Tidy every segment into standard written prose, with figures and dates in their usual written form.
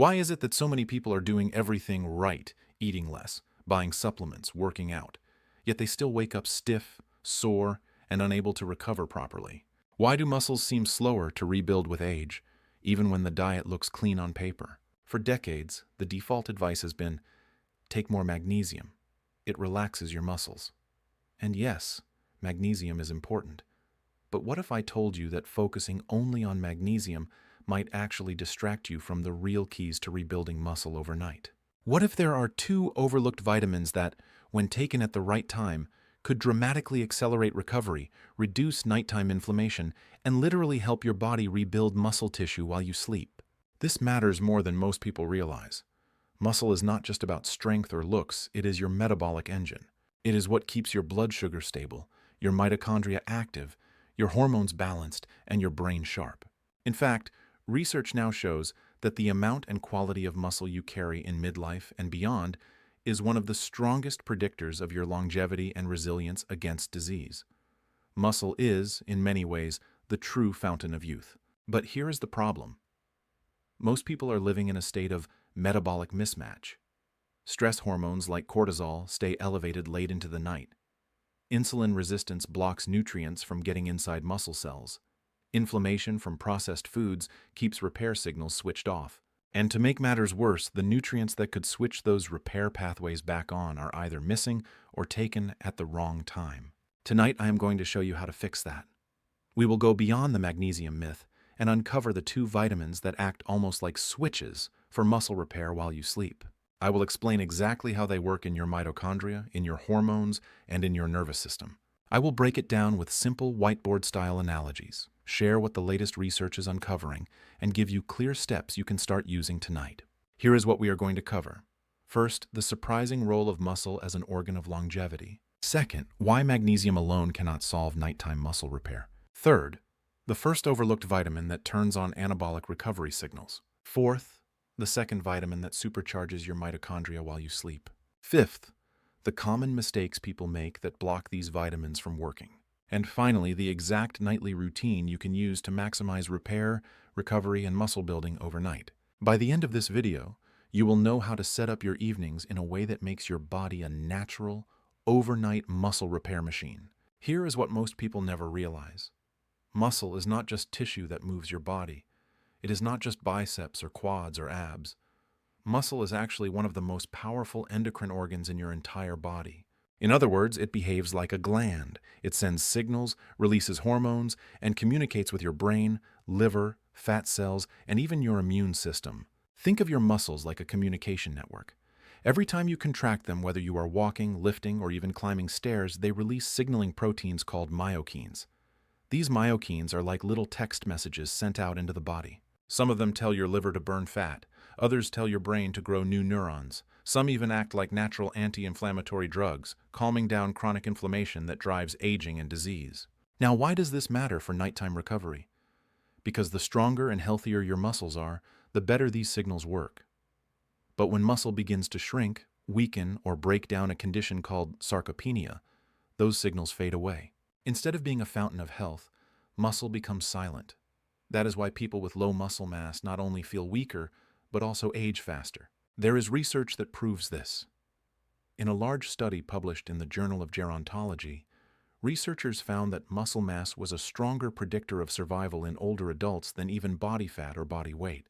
Why is it that so many people are doing everything right, eating less, buying supplements, working out, yet they still wake up stiff, sore, and unable to recover properly? Why do muscles seem slower to rebuild with age, even when the diet looks clean on paper? For decades, the default advice has been, take more magnesium. It relaxes your muscles. And yes, magnesium is important. But what if I told you that focusing only on magnesium might actually distract you from the real keys to rebuilding muscle overnight? What if there are two overlooked vitamins that, when taken at the right time, could dramatically accelerate recovery, reduce nighttime inflammation, and literally help your body rebuild muscle tissue while you sleep? This matters more than most people realize. Muscle is not just about strength or looks, it is your metabolic engine. It is what keeps your blood sugar stable, your mitochondria active, your hormones balanced, and your brain sharp. In fact, research now shows that the amount and quality of muscle you carry in midlife and beyond is one of the strongest predictors of your longevity and resilience against disease. Muscle is, in many ways, the true fountain of youth. But here is the problem. Most people are living in a state of metabolic mismatch. Stress hormones like cortisol stay elevated late into the night. Insulin resistance blocks nutrients from getting inside muscle cells. Inflammation from processed foods keeps repair signals switched off. And to make matters worse, the nutrients that could switch those repair pathways back on are either missing or taken at the wrong time. Tonight, I am going to show you how to fix that. We will go beyond the magnesium myth and uncover the two vitamins that act almost like switches for muscle repair while you sleep. I will explain exactly how they work in your mitochondria, in your hormones, and in your nervous system. I will break it down with simple whiteboard-style analogies, share what the latest research is uncovering, and give you clear steps you can start using tonight. Here is what we are going to cover. First, the surprising role of muscle as an organ of longevity. Second, why magnesium alone cannot solve nighttime muscle repair. Third, the first overlooked vitamin that turns on anabolic recovery signals. Fourth, the second vitamin that supercharges your mitochondria while you sleep. Fifth, the common mistakes people make that block these vitamins from working. And finally, the exact nightly routine you can use to maximize repair, recovery, and muscle building overnight. By the end of this video, you will know how to set up your evenings in a way that makes your body a natural, overnight muscle repair machine. Here is what most people never realize. Muscle is not just tissue that moves your body. It is not just biceps or quads or abs. Muscle is actually one of the most powerful endocrine organs in your entire body. In other words, it behaves like a gland. It sends signals, releases hormones, and communicates with your brain, liver, fat cells, and even your immune system. Think of your muscles like a communication network. Every time you contract them, whether you are walking, lifting, or even climbing stairs, they release signaling proteins called myokines. These myokines are like little text messages sent out into the body. Some of them tell your liver to burn fat. Others tell your brain to grow new neurons. Some even act like natural anti-inflammatory drugs, calming down chronic inflammation that drives aging and disease. Now, why does this matter for nighttime recovery? Because the stronger and healthier your muscles are, the better these signals work. But when muscle begins to shrink, weaken, or break down a condition called sarcopenia, those signals fade away. Instead of being a fountain of health, muscle becomes silent. That is why people with low muscle mass not only feel weaker, but also age faster. There is research that proves this. In a large study published in the Journal of Gerontology, researchers found that muscle mass was a stronger predictor of survival in older adults than even body fat or body weight.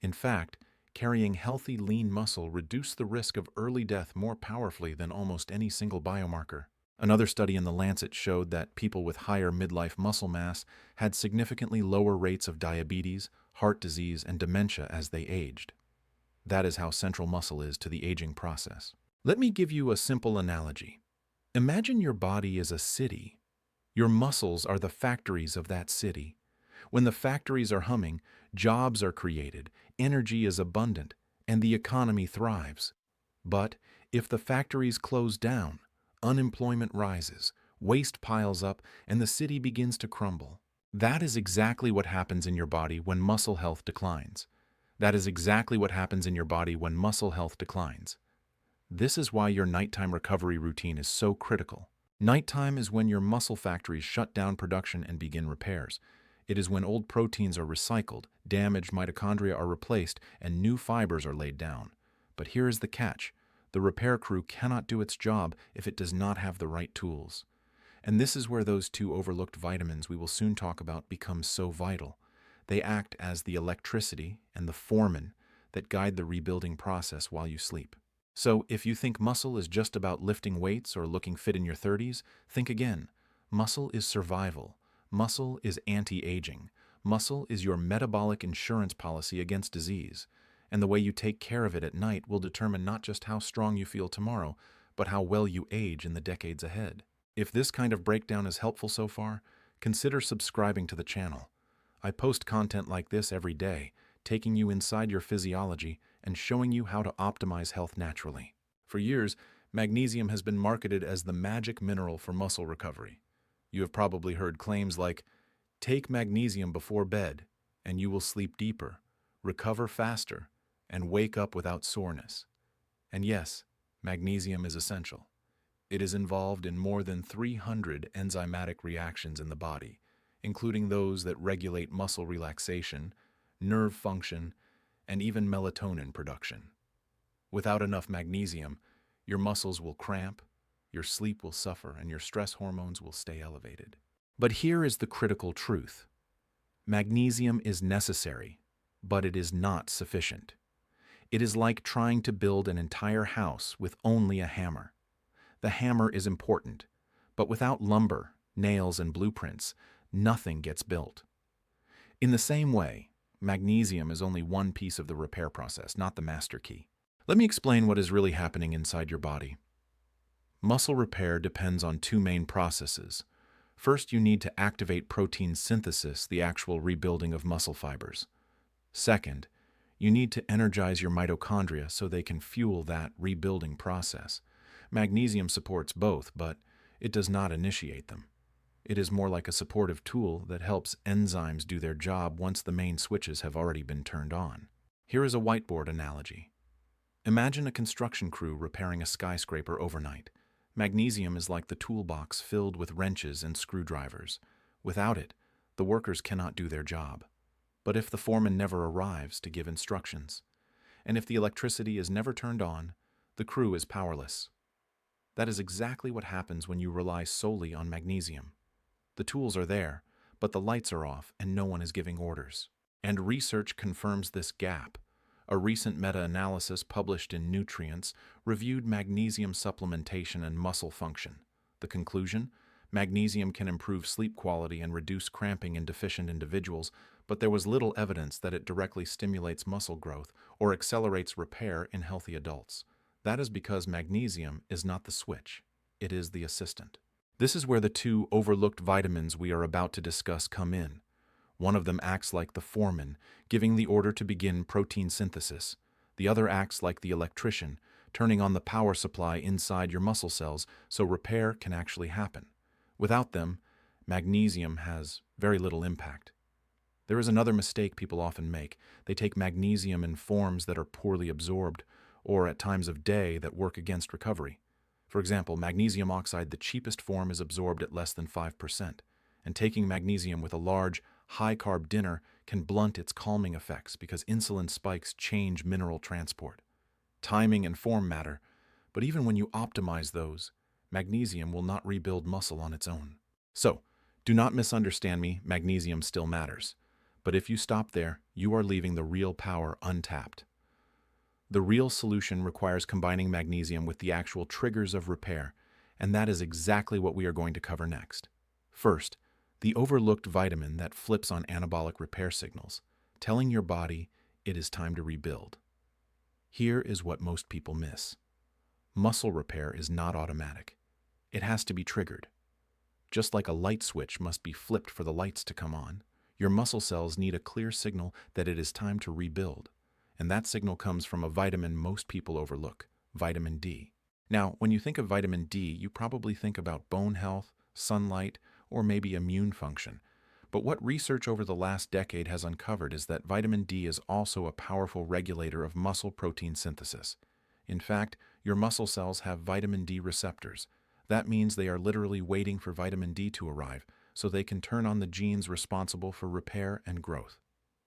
In fact, carrying healthy, lean muscle reduced the risk of early death more powerfully than almost any single biomarker. Another study in The Lancet showed that people with higher midlife muscle mass had significantly lower rates of diabetes, heart disease, and dementia as they aged. That is how central muscle is to the aging process. Let me give you a simple analogy. Imagine your body is a city. Your muscles are the factories of that city. When the factories are humming, jobs are created, energy is abundant, and the economy thrives. But if the factories close down, unemployment rises, waste piles up, and the city begins to crumble. That is exactly what happens in your body when muscle health declines. That is exactly what happens in your body when muscle health declines. This is why your nighttime recovery routine is so critical. Nighttime is when your muscle factories shut down production and begin repairs. It is when old proteins are recycled, damaged mitochondria are replaced, and new fibers are laid down. But here is the catch. The repair crew cannot do its job if it does not have the right tools. And this is where those two overlooked vitamins we will soon talk about become so vital. They act as the electricity and the foreman that guide the rebuilding process while you sleep. So, if you think muscle is just about lifting weights or looking fit in your 30s, think again. Muscle is survival. Muscle is anti-aging. Muscle is your metabolic insurance policy against disease. And the way you take care of it at night will determine not just how strong you feel tomorrow, but how well you age in the decades ahead. If this kind of breakdown is helpful so far, consider subscribing to the channel. I post content like this every day, taking you inside your physiology and showing you how to optimize health naturally. For years, magnesium has been marketed as the magic mineral for muscle recovery. You have probably heard claims like, "Take magnesium before bed, and you will sleep deeper, recover faster, and wake up without soreness." And yes, magnesium is essential. It is involved in more than 300 enzymatic reactions in the body, including those that regulate muscle relaxation, nerve function, and even melatonin production. Without enough magnesium, your muscles will cramp, your sleep will suffer, and your stress hormones will stay elevated. But here is the critical truth. Magnesium is necessary, but it is not sufficient. It is like trying to build an entire house with only a hammer. The hammer is important, but without lumber, nails, and blueprints, nothing gets built. In the same way, magnesium is only one piece of the repair process, not the master key. Let me explain what is really happening inside your body. Muscle repair depends on two main processes. First, you need to activate protein synthesis, the actual rebuilding of muscle fibers. Second, you need to energize your mitochondria so they can fuel that rebuilding process. Magnesium supports both, but it does not initiate them. It is more like a supportive tool that helps enzymes do their job once the main switches have already been turned on. Here is a whiteboard analogy. Imagine a construction crew repairing a skyscraper overnight. Magnesium is like the toolbox filled with wrenches and screwdrivers. Without it, the workers cannot do their job. But if the foreman never arrives to give instructions, and if the electricity is never turned on, the crew is powerless. That is exactly what happens when you rely solely on magnesium. The tools are there, but the lights are off and no one is giving orders. And research confirms this gap. A recent meta-analysis published in Nutrients reviewed magnesium supplementation and muscle function. The conclusion? Magnesium can improve sleep quality and reduce cramping in deficient individuals, but there was little evidence that it directly stimulates muscle growth or accelerates repair in healthy adults. That is because magnesium is not the switch, it is the assistant. This is where the two overlooked vitamins we are about to discuss come in. One of them acts like the foreman, giving the order to begin protein synthesis. The other acts like the electrician, turning on the power supply inside your muscle cells so repair can actually happen. Without them, magnesium has very little impact. There is another mistake people often make. They take magnesium in forms that are poorly absorbed, or at times of day that work against recovery. For example, magnesium oxide, the cheapest form, is absorbed at less than 5%, and taking magnesium with a large, high-carb dinner can blunt its calming effects because insulin spikes change mineral transport. Timing and form matter, but even when you optimize those, magnesium will not rebuild muscle on its own. So, do not misunderstand me, magnesium still matters. But if you stop there, you are leaving the real power untapped. The real solution requires combining magnesium with the actual triggers of repair, and that is exactly what we are going to cover next. First, the overlooked vitamin that flips on anabolic repair signals, telling your body it is time to rebuild. Here is what most people miss. Muscle repair is not automatic. It has to be triggered. Just like a light switch must be flipped for the lights to come on, your muscle cells need a clear signal that it is time to rebuild. And that signal comes from a vitamin most people overlook, vitamin D. Now, when you think of vitamin D, you probably think about bone health, sunlight, or maybe immune function. But what research over the last decade has uncovered is that vitamin D is also a powerful regulator of muscle protein synthesis. In fact, your muscle cells have vitamin D receptors. That means they are literally waiting for vitamin D to arrive, so they can turn on the genes responsible for repair and growth.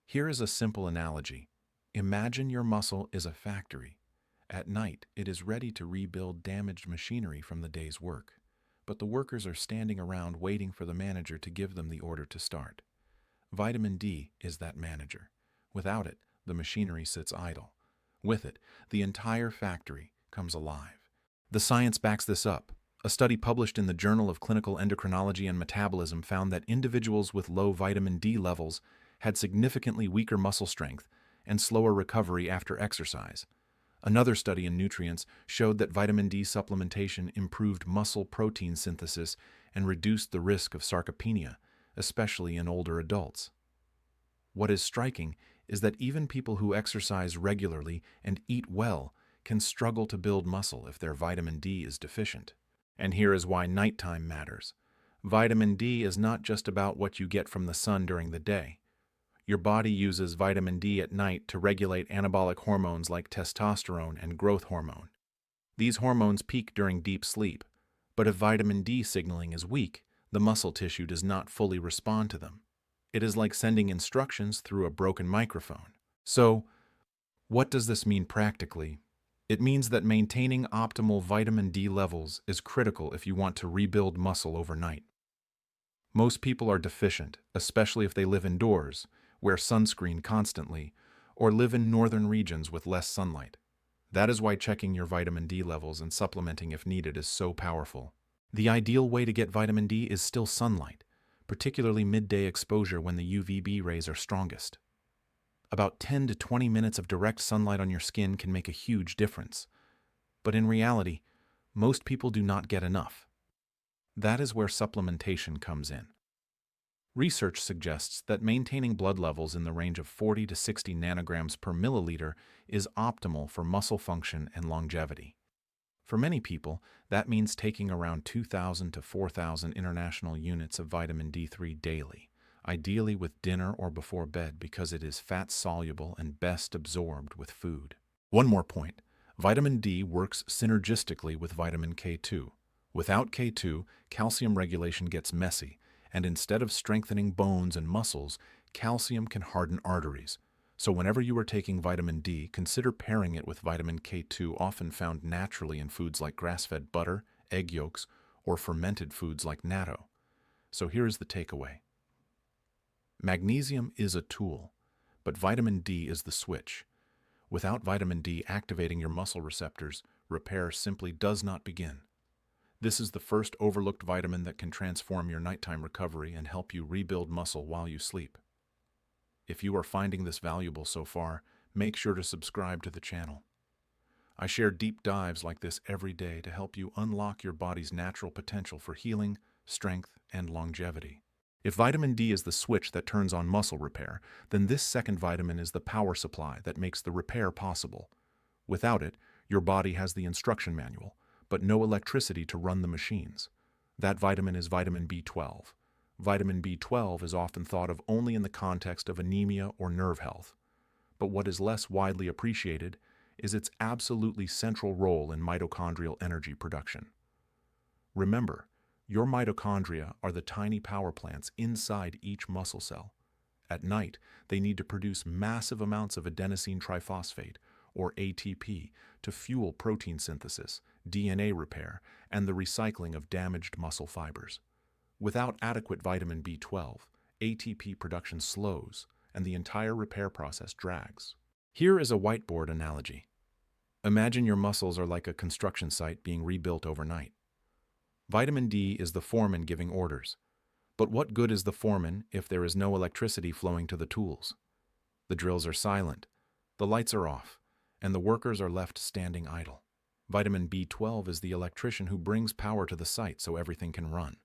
Here is a simple analogy. Imagine your muscle is a factory. At night, it is ready to rebuild damaged machinery from the day's work, but the workers are standing around waiting for the manager to give them the order to start. Vitamin D is that manager. Without it, the machinery sits idle. With it, the entire factory comes alive. The science backs this up. A study published in the Journal of Clinical Endocrinology and Metabolism found that individuals with low vitamin D levels had significantly weaker muscle strength and slower recovery after exercise. Another study in Nutrients showed that vitamin D supplementation improved muscle protein synthesis and reduced the risk of sarcopenia, especially in older adults. What is striking is that even people who exercise regularly and eat well can struggle to build muscle if their vitamin D is deficient. And here is why nighttime matters. Vitamin D is not just about what you get from the sun during the day. Your body uses vitamin D at night to regulate anabolic hormones like testosterone and growth hormone. These hormones peak during deep sleep, but if vitamin D signaling is weak, the muscle tissue does not fully respond to them. It is like sending instructions through a broken microphone. So, what does this mean practically? It means that maintaining optimal vitamin D levels is critical if you want to rebuild muscle overnight. Most people are deficient, especially if they live indoors, wear sunscreen constantly, or live in northern regions with less sunlight. That is why checking your vitamin D levels and supplementing if needed is so powerful. The ideal way to get vitamin D is still sunlight, particularly midday exposure when the UVB rays are strongest. About 10 to 20 minutes of direct sunlight on your skin can make a huge difference. But in reality, most people do not get enough. That is where supplementation comes in. Research suggests that maintaining blood levels in the range of 40 to 60 nanograms per milliliter is optimal for muscle function and longevity. For many people, that means taking around 2,000 to 4,000 international units of vitamin D3 daily, ideally with dinner or before bed because it is fat-soluble and best absorbed with food. One more point, vitamin D works synergistically with vitamin K2. Without K2, calcium regulation gets messy, and instead of strengthening bones and muscles, calcium can harden arteries. So whenever you are taking vitamin D, consider pairing it with vitamin K2, often found naturally in foods like grass-fed butter, egg yolks, or fermented foods like natto. So here is the takeaway. Magnesium is a tool, but vitamin D is the switch. Without vitamin D activating your muscle receptors, repair simply does not begin. This is the first overlooked vitamin that can transform your nighttime recovery and help you rebuild muscle while you sleep. If you are finding this valuable so far, make sure to subscribe to the channel. I share deep dives like this every day to help you unlock your body's natural potential for healing, strength, and longevity. If vitamin D is the switch that turns on muscle repair, then this second vitamin is the power supply that makes the repair possible. Without it, your body has the instruction manual, but no electricity to run the machines. That vitamin is vitamin B12. Vitamin B12 is often thought of only in the context of anemia or nerve health. But what is less widely appreciated is its absolutely central role in mitochondrial energy production. Remember, your mitochondria are the tiny power plants inside each muscle cell. At night, they need to produce massive amounts of adenosine triphosphate, or ATP, to fuel protein synthesis, DNA repair, and the recycling of damaged muscle fibers. Without adequate vitamin B12, ATP production slows, and the entire repair process drags. Here is a whiteboard analogy. Imagine your muscles are like a construction site being rebuilt overnight. Vitamin D is the foreman giving orders. But what good is the foreman if there is no electricity flowing to the tools? The drills are silent, the lights are off, and the workers are left standing idle. Vitamin B12 is the electrician who brings power to the site so everything can run.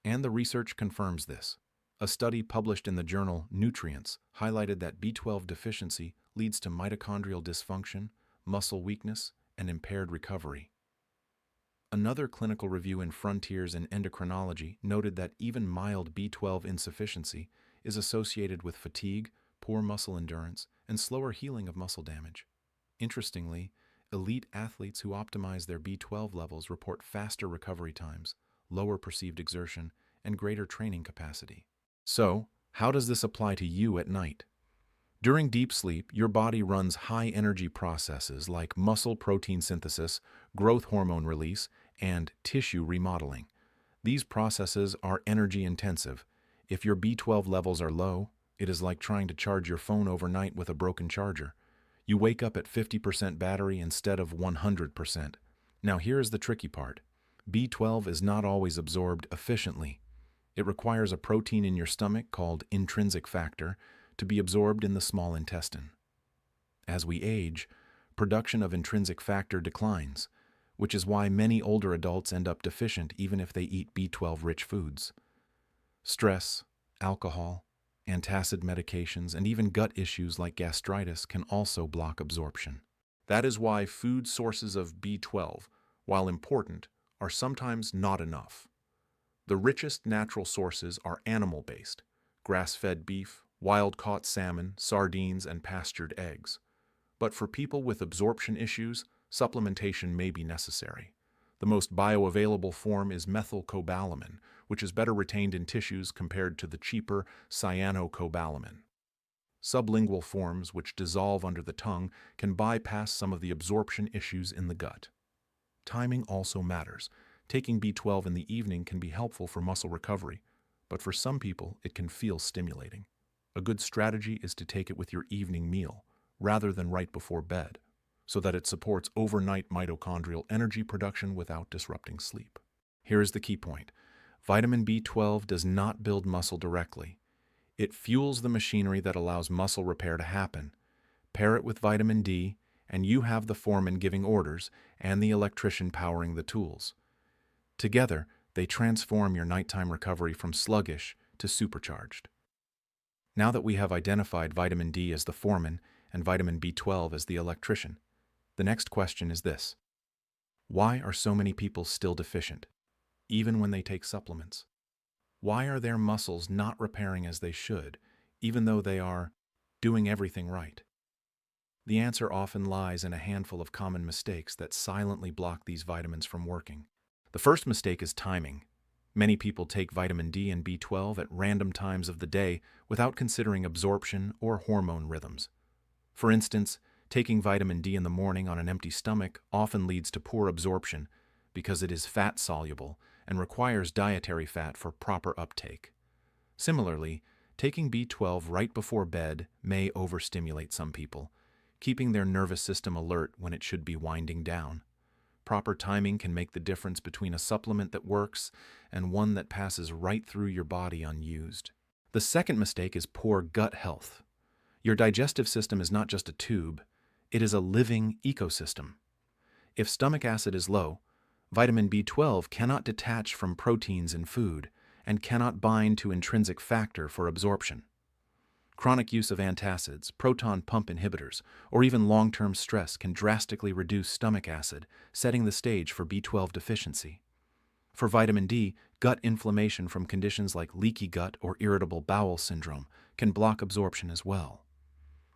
And the research confirms this. A study published in the journal Nutrients highlighted that B12 deficiency leads to mitochondrial dysfunction, muscle weakness, and impaired recovery. Another clinical review in Frontiers in Endocrinology noted that even mild B12 insufficiency is associated with fatigue, poor muscle endurance, and slower healing of muscle damage. Interestingly, elite athletes who optimize their B12 levels report faster recovery times, lower perceived exertion, and greater training capacity. So, how does this apply to you at night? During deep sleep, your body runs high-energy processes like muscle protein synthesis, growth hormone release, and tissue remodeling. These processes are energy-intensive. If your B12 levels are low, it is like trying to charge your phone overnight with a broken charger. You wake up at 50% battery instead of 100%. Now here's the tricky part. B12 is not always absorbed efficiently. It requires a protein in your stomach called intrinsic factor to be absorbed in the small intestine. As we age, production of intrinsic factor declines, which is why many older adults end up deficient even if they eat B12-rich foods. Stress, alcohol, antacid medications, and even gut issues like gastritis can also block absorption. That is why food sources of B12, while important, are sometimes not enough. The richest natural sources are animal-based: grass-fed beef, wild-caught salmon, sardines, and pastured eggs. But for people with absorption issues, supplementation may be necessary. The most bioavailable form is methylcobalamin, which is better retained in tissues compared to the cheaper cyanocobalamin. Sublingual forms, which dissolve under the tongue, can bypass some of the absorption issues in the gut. Timing also matters. Taking B12 in the evening can be helpful for muscle recovery, but for some people it can feel stimulating. A good strategy is to take it with your evening meal, rather than right before bed, so that it supports overnight mitochondrial energy production without disrupting sleep. Here is the key point. Vitamin B12 does not build muscle directly. It fuels the machinery that allows muscle repair to happen. Pair it with vitamin D, and you have the foreman giving orders and the electrician powering the tools. Together, they transform your nighttime recovery from sluggish to supercharged. Now that we have identified vitamin D as the foreman and vitamin B12 as the electrician, the next question is this: why are so many people still deficient, even when they take supplements? Why are their muscles not repairing as they should, even though they are doing everything right? The answer often lies in a handful of common mistakes that silently block these vitamins from working. The first mistake is timing. Many people take vitamin D and B12 at random times of the day without considering absorption or hormone rhythms. For instance, taking vitamin D in the morning on an empty stomach often leads to poor absorption because it is fat-soluble and requires dietary fat for proper uptake. Similarly, taking B12 right before bed may overstimulate some people, keeping their nervous system alert when it should be winding down. Proper timing can make the difference between a supplement that works and one that passes right through your body unused. The second mistake is poor gut health. Your digestive system is not just a tube, it is a living ecosystem. If stomach acid is low, vitamin B12 cannot detach from proteins in food and cannot bind to intrinsic factor for absorption. Chronic use of antacids, proton pump inhibitors, or even long-term stress can drastically reduce stomach acid, setting the stage for B12 deficiency. For vitamin D, gut inflammation from conditions like leaky gut or irritable bowel syndrome can block absorption as well.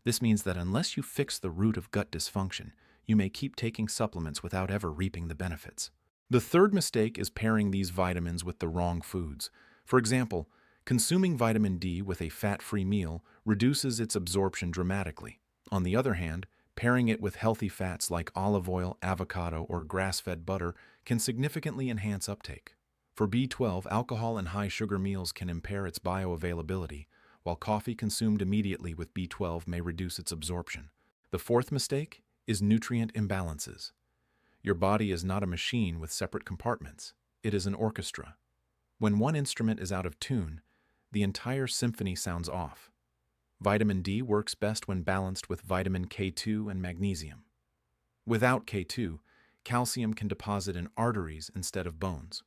This means that unless you fix the root of gut dysfunction, you may keep taking supplements without ever reaping the benefits. The third mistake is pairing these vitamins with the wrong foods. For example, consuming vitamin D with a fat-free meal reduces its absorption dramatically. On the other hand, pairing it with healthy fats like olive oil, avocado, or grass-fed butter can significantly enhance uptake. For B12, alcohol and high-sugar meals can impair its bioavailability, while coffee consumed immediately with B12 may reduce its absorption. The fourth mistake is nutrient imbalances. Your body is not a machine with separate compartments. It is an orchestra. When one instrument is out of tune, the entire symphony sounds off. Vitamin D works best when balanced with vitamin K2 and magnesium. Without K2, calcium can deposit in arteries instead of bones.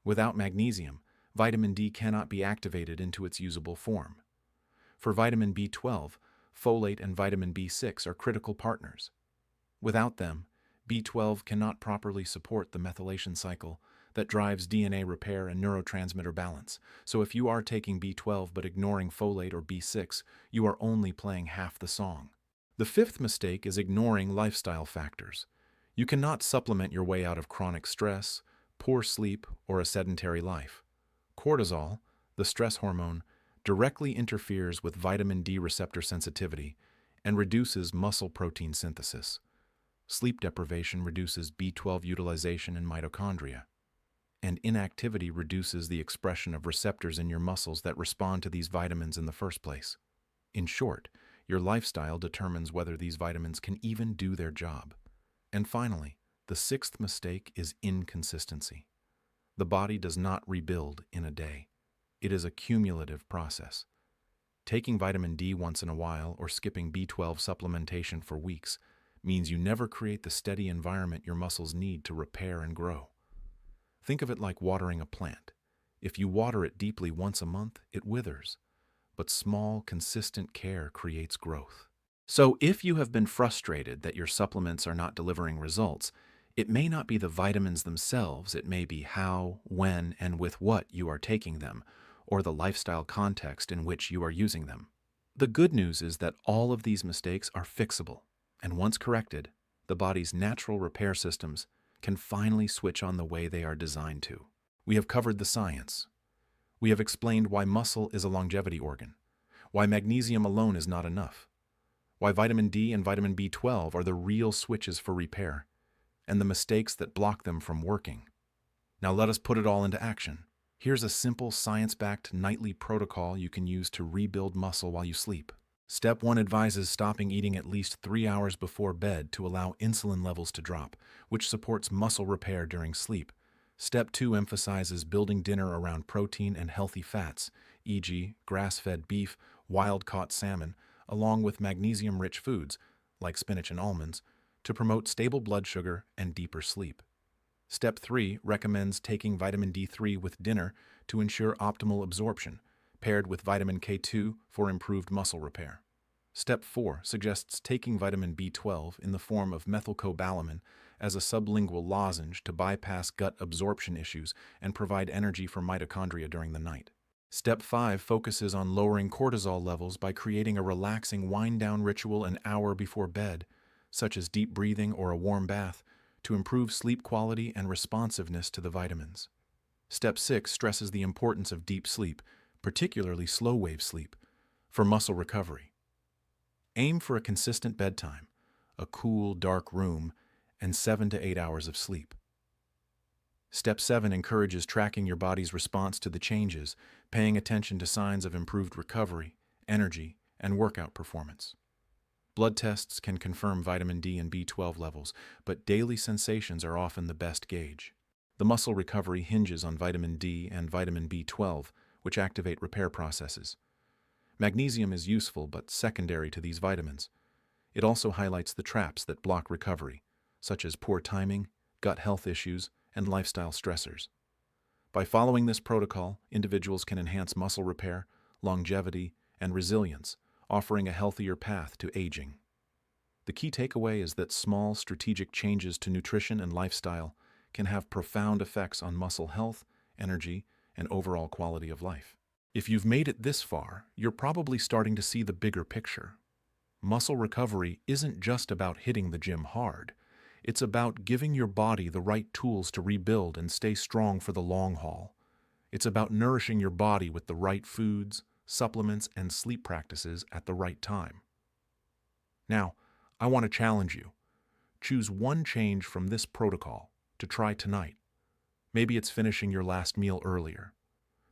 Without magnesium, vitamin D cannot be activated into its usable form. For vitamin B12, folate and vitamin B6 are critical partners. Without them, B12 cannot properly support the methylation cycle that drives DNA repair and neurotransmitter balance. So if you are taking B12 but ignoring folate or B6, you are only playing half the song. The fifth mistake is ignoring lifestyle factors. You cannot supplement your way out of chronic stress, poor sleep, or a sedentary life. Cortisol, the stress hormone, directly interferes with vitamin D receptor sensitivity and reduces muscle protein synthesis. Sleep deprivation reduces B12 utilization in mitochondria, and inactivity reduces the expression of receptors in your muscles that respond to these vitamins in the first place. In short, your lifestyle determines whether these vitamins can even do their job. And finally, the sixth mistake is inconsistency. The body does not rebuild in a day. It is a cumulative process. Taking vitamin D once in a while or skipping B12 supplementation for weeks means you never create the steady environment your muscles need to repair and grow. Think of it like watering a plant. If you water it deeply once a month, it withers. But small, consistent care creates growth. So if you have been frustrated that your supplements are not delivering results, it may not be the vitamins themselves, it may be how, when, and with what you are taking them, or the lifestyle context in which you are using them. The good news is that all of these mistakes are fixable, and once corrected, the body's natural repair systems can finally switch on the way they are designed to. We have covered the science. We have explained why muscle is a longevity organ, why magnesium alone is not enough, why vitamin D and vitamin B12 are the real switches for repair, and the mistakes that block them from working. Now let us put it all into action. Here's a simple science-backed nightly protocol you can use to rebuild muscle while you sleep. Step 1 advises stopping eating at least 3 hours before bed to allow insulin levels to drop, which supports muscle repair during sleep. Step 2 emphasizes building dinner around protein and healthy fats, e.g., grass-fed beef, wild-caught salmon, along with magnesium-rich foods, like spinach and almonds, to promote stable blood sugar and deeper sleep. Step 3 recommends taking vitamin D3 with dinner to ensure optimal absorption, paired with vitamin K2 for improved muscle repair. Step 4 suggests taking vitamin B12 in the form of methylcobalamin as a sublingual lozenge to bypass gut absorption issues and provide energy for mitochondria during the night. Step 5 focuses on lowering cortisol levels by creating a relaxing wind-down ritual an hour before bed, such as deep breathing or a warm bath, to improve sleep quality and responsiveness to the vitamins. Step 6 stresses the importance of deep sleep, particularly slow-wave sleep, for muscle recovery. Aim for a consistent bedtime, a cool, dark room, and 7 to 8 hours of sleep. Step 7 encourages tracking your body's response to the changes, paying attention to signs of improved recovery, energy, and workout performance. Blood tests can confirm vitamin D and B12 levels, but daily sensations are often the best gauge. The muscle recovery hinges on vitamin D and vitamin B12, which activate repair processes. Magnesium is useful but secondary to these vitamins. It also highlights the traps that block recovery, such as poor timing, gut health issues, and lifestyle stressors. By following this protocol, individuals can enhance muscle repair, longevity, and resilience, offering a healthier path to aging. The key takeaway is that small, strategic changes to nutrition and lifestyle can have profound effects on muscle health, energy, and overall quality of life. If you've made it this far, you're probably starting to see the bigger picture. Muscle recovery isn't just about hitting the gym hard. It's about giving your body the right tools to rebuild and stay strong for the long haul. It's about nourishing your body with the right foods, supplements, and sleep practices at the right time. Now, I want to challenge you. Choose one change from this protocol to try tonight. Maybe it's finishing your last meal earlier.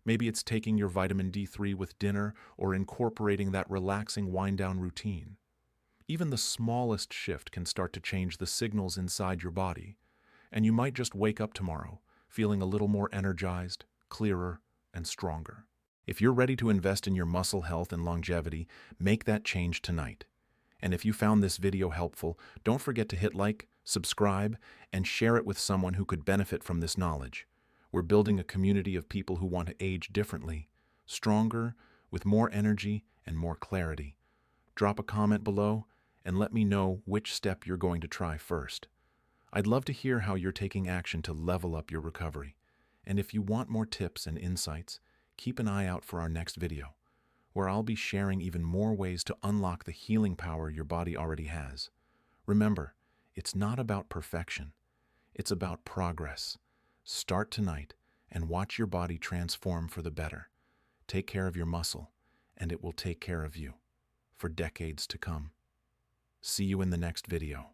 Maybe it's taking your vitamin D3 with dinner or incorporating that relaxing wind-down routine. Even the smallest shift can start to change the signals inside your body, and you might just wake up tomorrow feeling a little more energized, clearer, and stronger. If you're ready to invest in your muscle health and longevity, make that change tonight. And if you found this video helpful, don't forget to hit like, subscribe, and share it with someone who could benefit from this knowledge. We're building a community of people who want to age differently, stronger, with more energy and more clarity. Drop a comment below and let me know which step you're going to try first. I'd love to hear how you're taking action to level up your recovery. And if you want more tips and insights, keep an eye out for our next video, where I'll be sharing even more ways to unlock the healing power your body already has. Remember, it's not about perfection. It's about progress. Start tonight and watch your body transform for the better. Take care of your muscle, and it will take care of you for decades to come. See you in the next video.